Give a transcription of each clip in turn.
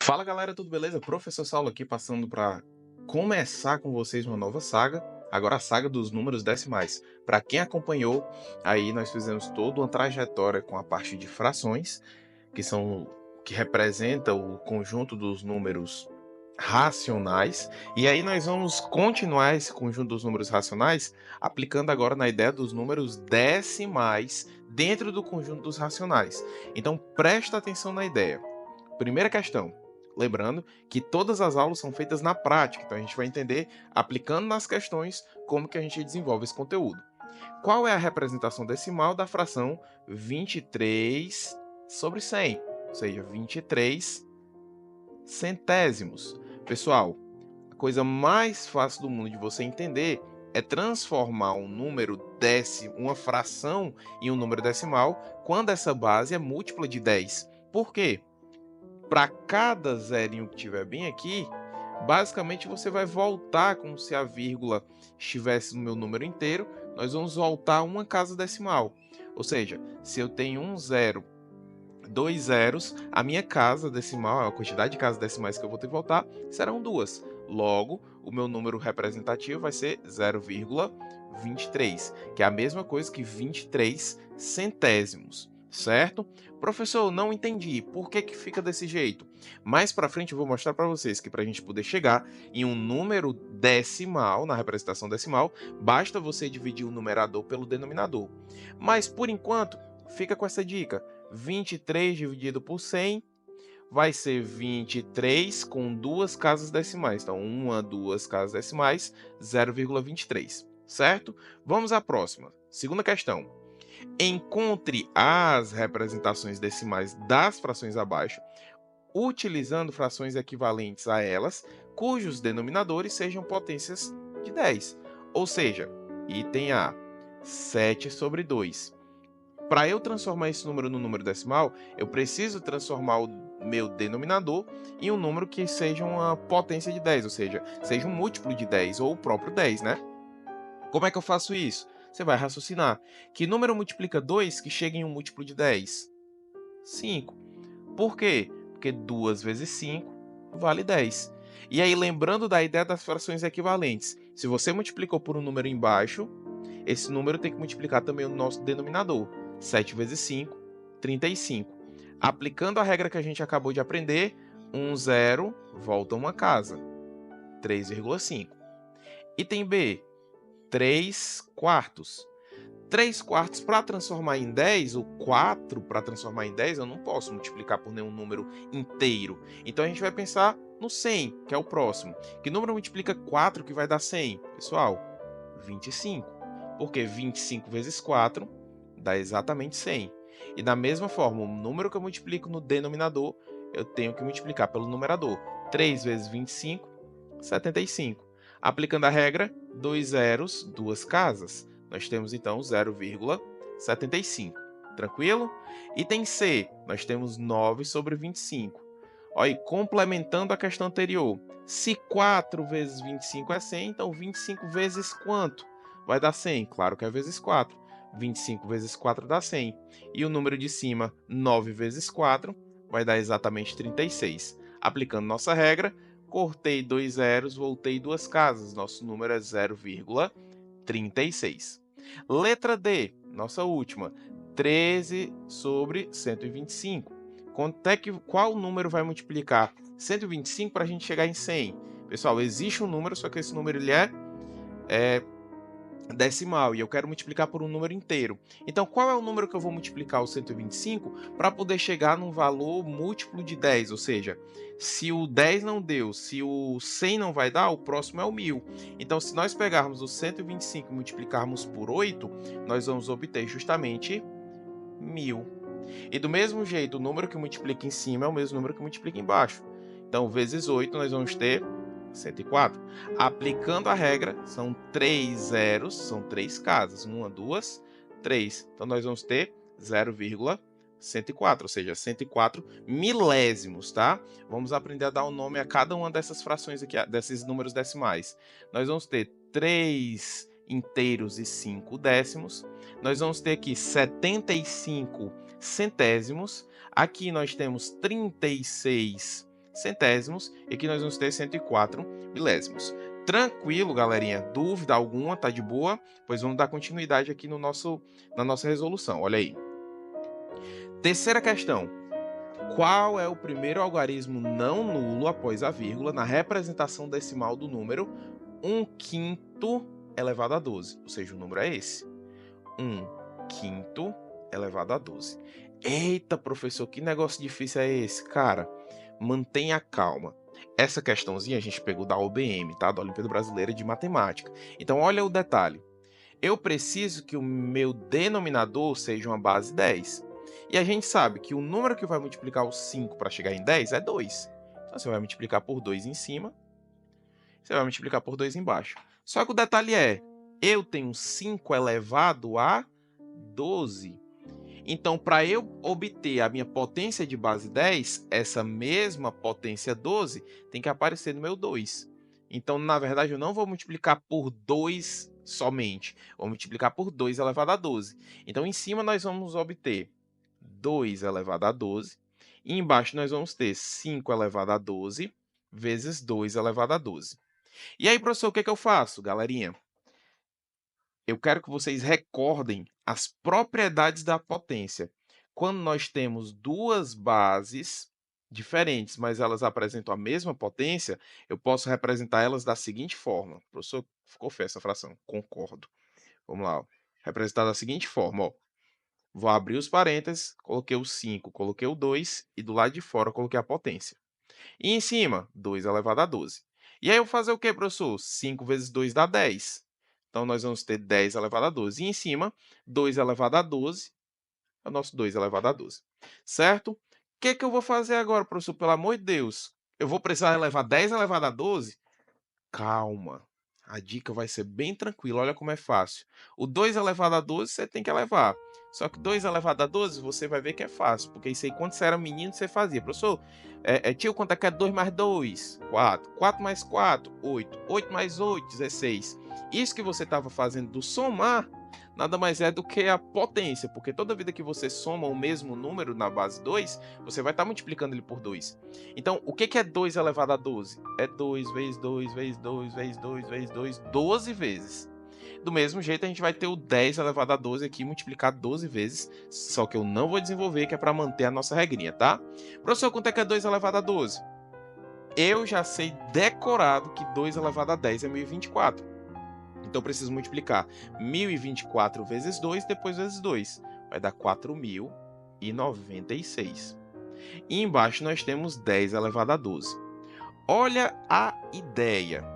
Fala galera, tudo beleza? Professor Saulo aqui passando para começar com vocês uma nova saga, agora a saga dos números decimais. Para quem acompanhou, aí nós fizemos toda uma trajetória com a parte de frações, que representa o conjunto dos números racionais, e aí nós vamos continuar esse conjunto dos números racionais aplicando agora na ideia dos números decimais dentro do conjunto dos racionais. Então presta atenção na ideia. Primeira questão. Lembrando que todas as aulas são feitas na prática, então a gente vai entender, aplicando nas questões, como que a gente desenvolve esse conteúdo. Qual é a representação decimal da fração 23 sobre 100? Ou seja, 23 centésimos. Pessoal, a coisa mais fácil do mundo de você entender é transformar um número décimo, uma fração, em um número decimal, quando essa base é múltipla de 10. Por quê? Para cada zerinho que tiver bem aqui, basicamente você vai voltar como se a vírgula estivesse no meu número inteiro, nós vamos voltar uma casa decimal. Ou seja, se eu tenho um zero, dois zeros, a minha casa decimal, a quantidade de casas decimais que eu vou ter que voltar, serão duas. Logo, o meu número representativo vai ser 0,23, que é a mesma coisa que 23 centésimos, certo? Professor, não entendi. Por que que fica desse jeito? Mais para frente eu vou mostrar para vocês que para a gente poder chegar em um número decimal, na representação decimal, basta você dividir o numerador pelo denominador. Mas, por enquanto, fica com essa dica. 23 dividido por 100 vai ser 23 com duas casas decimais. Então, uma, duas casas decimais, 0,23, certo? Vamos à próxima. Segunda questão. Encontre as representações decimais das frações abaixo, utilizando frações equivalentes a elas, cujos denominadores sejam potências de 10. Ou seja, item A, 7 sobre 2. Para eu transformar esse número no número decimal, eu preciso transformar o meu denominador em um número que seja uma potência de 10, ou seja, seja um múltiplo de 10, ou o próprio 10, né? Como é que eu faço isso? Você vai raciocinar. Que número multiplica 2 que chega em um múltiplo de 10? 5. Por quê? Porque 2 vezes 5 vale 10. E aí, lembrando da ideia das frações equivalentes, se você multiplicou por um número embaixo, esse número tem que multiplicar também o nosso denominador. 7 vezes 5, 35. Aplicando a regra que a gente acabou de aprender, um zero volta uma casa, 3,5. Item B, 3 quartos. 3 quartos para transformar em 10, o 4 para transformar em 10, eu não posso multiplicar por nenhum número inteiro. Então a gente vai pensar no 100, que é o próximo. Que número multiplica 4 que vai dar 100? Pessoal, 25. Porque 25 vezes 4 dá exatamente 100. E da mesma forma, o número que eu multiplico no denominador, eu tenho que multiplicar pelo numerador. 3 vezes 25, 75. Aplicando a regra, 2 zeros, duas casas. Nós temos então 0,75. Tranquilo? Item C, nós temos 9 sobre 25. Olha, e complementando a questão anterior, se 4 vezes 25 é 100, então 25 vezes quanto? Vai dar 100, claro que é vezes 4. 25 vezes 4 dá 100. E o número de cima, 9 vezes 4, vai dar exatamente 36. Aplicando nossa regra, cortei dois zeros, voltei duas casas. Nosso número é 0,36. Letra D, nossa última, 13 sobre 125. Qual número vai multiplicar 125 para a gente chegar em 100? Pessoal, existe um número, só que esse número ele é decimal e eu quero multiplicar por um número inteiro. Então, qual é o número que eu vou multiplicar o 125 para poder chegar num valor múltiplo de 10? Ou seja, se o 10 não deu, se o 100 não vai dar, o próximo é o 1000. Então, se nós pegarmos o 125 e multiplicarmos por 8, nós vamos obter justamente 1000. E do mesmo jeito, o número que multiplica em cima é o mesmo número que multiplica embaixo. Então, vezes 8, nós vamos ter 104. Aplicando a regra, são 3 zeros, são 3 casas. Uma, duas, 3. Então, nós vamos ter 0,104, ou seja, 104 milésimos, tá? Vamos aprender a dar um nome a cada uma dessas frações aqui, desses números decimais. Nós vamos ter 3 inteiros e 5 décimos. Nós vamos ter aqui 75 centésimos. Aqui nós temos 36 centésimos e aqui nós vamos ter 104 milésimos. Tranquilo, galerinha? Dúvida alguma? Tá de boa? Pois vamos dar continuidade aqui no na nossa resolução. Olha aí. Terceira questão. Qual é o primeiro algarismo não nulo após a vírgula na representação decimal do número 1/5 elevado a 12? Ou seja, o número é esse. 1/5 elevado a 12. Eita, professor, que negócio difícil é esse? Cara, mantenha calma. Essa questãozinha a gente pegou da OBM, tá? Da Olimpíada Brasileira de Matemática. Então, olha o detalhe. Eu preciso que o meu denominador seja uma base 10. E a gente sabe que o número que vai multiplicar o 5 para chegar em 10 é 2. Então, você vai multiplicar por 2 em cima, você vai multiplicar por 2 embaixo. Só que o detalhe é, eu tenho 5 elevado a 12. Então, para eu obter a minha potência de base 10, essa mesma potência 12 tem que aparecer no meu 2. Então, na verdade, eu não vou multiplicar por 2 somente. Vou multiplicar por 2 elevado a 12. Então, em cima nós vamos obter 2 elevado a 12. E embaixo nós vamos ter 5 elevado a 12 vezes 2 elevado a 12. E aí, professor, o que eu faço, galerinha? Eu quero que vocês recordem as propriedades da potência. Quando nós temos duas bases diferentes, mas elas apresentam a mesma potência, eu posso representar elas da seguinte forma. Professor, ficou feia essa fração? Concordo. Vamos lá. Ó. Representar da seguinte forma. Ó. Vou abrir os parênteses, coloquei o 5, coloquei o 2 e do lado de fora coloquei a potência. E em cima, 2 elevado a 12. E aí eu vou fazer o quê, professor? 5 vezes 2 dá 10. Então, nós vamos ter 10 elevado a 12. E em cima, 2 elevado a 12 é o nosso 2 elevado a 12. Certo? O que eu vou fazer agora, professor? Pelo amor de Deus. Eu vou precisar elevar 10 elevado a 12? Calma. A dica vai ser bem tranquila. Olha como é fácil. O 2 elevado a 12 você tem que elevar. Só que 2 elevado a 12 você vai ver que é fácil. Porque isso aí, quando você era menino, você fazia. Professor, tio, quanto é que é 2 mais 2? 4. 4 mais 4? 8. 8 mais 8? 16. Isso que você estava fazendo do somar, nada mais é do que a potência. Porque toda vida que você soma o mesmo número na base 2, você vai estar multiplicando ele por 2. Então, o que é 2 elevado a 12? É 2 vezes 2 vezes 2 vezes 2 vezes 2, 12 vezes. Do mesmo jeito, a gente vai ter o 10 elevado a 12 aqui multiplicado 12 vezes, só que eu não vou desenvolver, que é para manter a nossa regrinha, tá? Professor, quanto é que é 2 elevado a 12? Eu já sei decorado que 2 elevado a 10 é 1024. Então, eu preciso multiplicar 1024 vezes 2, depois vezes 2. Vai dar 4096. E embaixo nós temos 10 elevado a 12. Olha a ideia.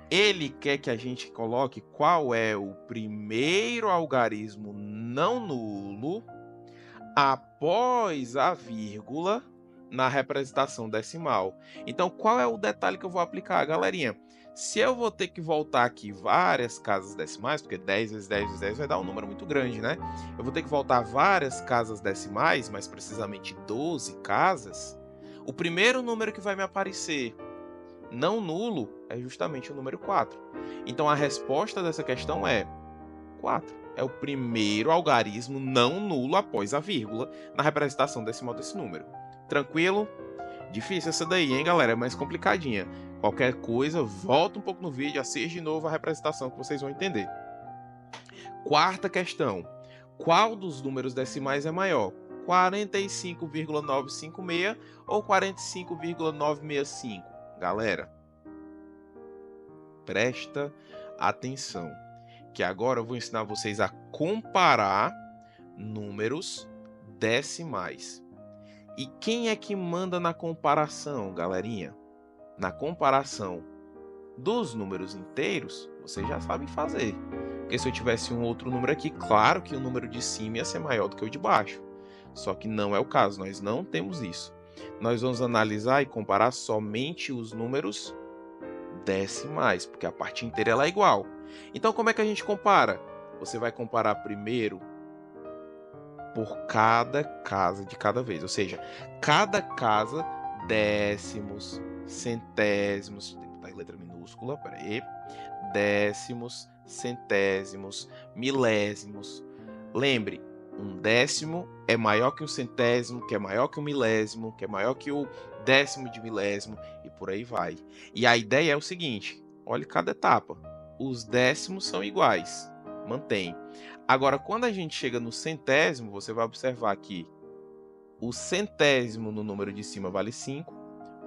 Ele quer que a gente coloque qual é o primeiro algarismo não nulo após a vírgula na representação decimal. Então, qual é o detalhe que eu vou aplicar, galerinha? Se eu vou ter que voltar aqui várias casas decimais, porque 10 vezes 10 vezes 10 vai dar um número muito grande, né? Eu vou ter que voltar várias casas decimais, mais precisamente 12 casas. O primeiro número que vai me aparecer não nulo é justamente o número 4. Então, a resposta dessa questão é 4. É o primeiro algarismo não nulo após a vírgula na representação decimal desse número. Tranquilo? Difícil essa daí, hein, galera? É mais complicadinha. Qualquer coisa, volta um pouco no vídeo, assiste de novo a representação que vocês vão entender. Quarta questão. Qual dos números decimais é maior? 45,956 ou 45,965? Galera, presta atenção, que agora eu vou ensinar vocês a comparar números decimais. E quem é que manda na comparação, galerinha? Na comparação dos números inteiros, vocês já sabem fazer. Porque se eu tivesse um outro número aqui, claro que o número de cima ia ser maior do que o de baixo. Só que não é o caso, nós não temos isso. Nós vamos analisar e comparar somente os números decimais, porque a parte inteira ela é igual. Então, como é que a gente compara? Você vai comparar primeiro por cada casa de cada vez, ou seja, cada casa, décimos, centésimos, tem que botar em letra minúscula, peraí, décimos, centésimos, milésimos. Lembre, um décimo é maior que um centésimo, que é maior que um milésimo, que é maior que o décimo de milésimo e por aí vai. E a ideia é o seguinte: olhe cada etapa. Os décimos são iguais, mantém. Agora, quando a gente chega no centésimo, você vai observar que o centésimo no número de cima vale 5,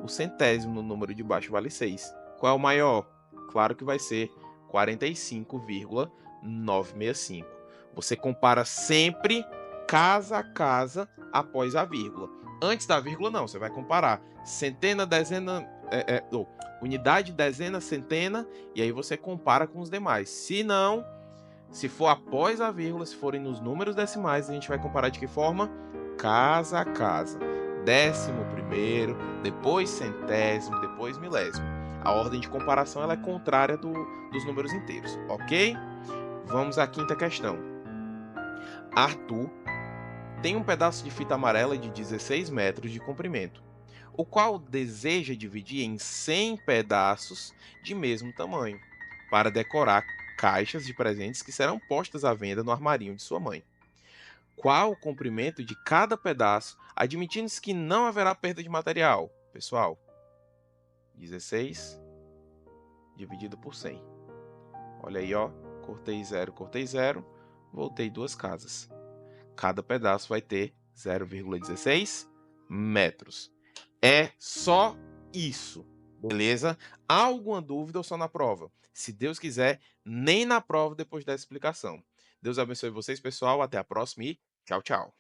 o centésimo no número de baixo vale 6. Qual é o maior? Claro que vai ser 45,965. Você compara sempre casa a casa após a vírgula. Antes da vírgula, não. Você vai comparar centena, dezena, unidade, dezena, centena, e aí você compara com os demais. Se não, se for após a vírgula, se forem nos números decimais, a gente vai comparar de que forma? Casa a casa. Décimo primeiro, depois centésimo, depois milésimo. A ordem de comparação ela é contrária dos números inteiros, ok? Vamos à quinta questão. Arthur tem um pedaço de fita amarela de 16 metros de comprimento, o qual deseja dividir em 100 pedaços de mesmo tamanho, para decorar caixas de presentes que serão postas à venda no armarinho de sua mãe. Qual o comprimento de cada pedaço, admitindo-se que não haverá perda de material? Pessoal, 16 dividido por 100. Olha aí, ó, cortei 0, voltei 2 casas. Cada pedaço vai ter 0,16 metros. É só isso, beleza? Há alguma dúvida ou só na prova? Se Deus quiser, nem na prova depois dessa explicação. Deus abençoe vocês, pessoal. Até a próxima e tchau, tchau.